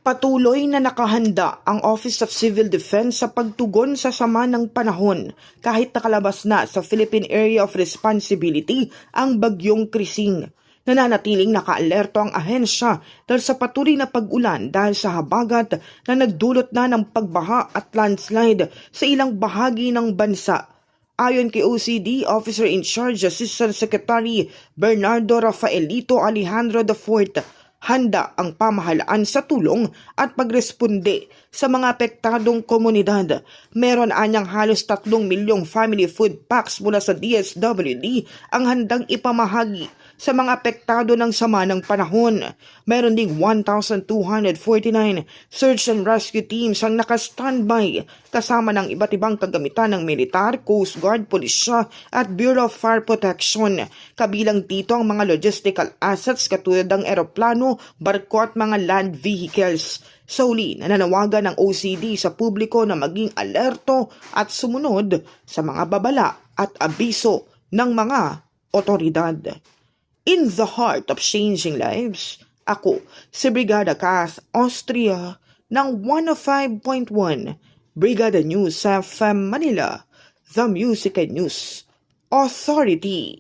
Patuloy na nakahanda ang Office of Civil Defense sa pagtugon sa sama ng panahon kahit nakalabas na sa Philippine Area of Responsibility ang bagyong Krising. Nananatiling nakaalerto ang ahensya dahil sa patuloy na pag-ulan dahil sa habagat na nagdulot na ng pagbaha at landslide sa ilang bahagi ng bansa. Ayon kay OCD Officer in Charge Assistant Secretary Bernardo Rafaelito Alejandro IV, handa ang pamahalaan sa tulong at pagresponde sa mga apektadong komunidad. Meron anyang halos 3 milyong family food packs mula sa DSWD ang handang ipamahagi sa mga apektado ng sama ng panahon. Meron ding 1,249 search and rescue teams ang naka-standby kasama ng iba't ibang kagamitan ng militar, Coast Guard, Pulisya at Bureau of Fire Protection. Kabilang dito ang mga logistical assets katulad ng eroplano, barko at mga land vehicles. Sa uli, nananawagan ng OCD sa publiko na maging alerto at sumunod sa mga babala at abiso ng mga otoridad. In the heart of changing lives, ako si Brigada Kath Austria ng 105.1 Brigada News FM Manila, the Music and News Authority.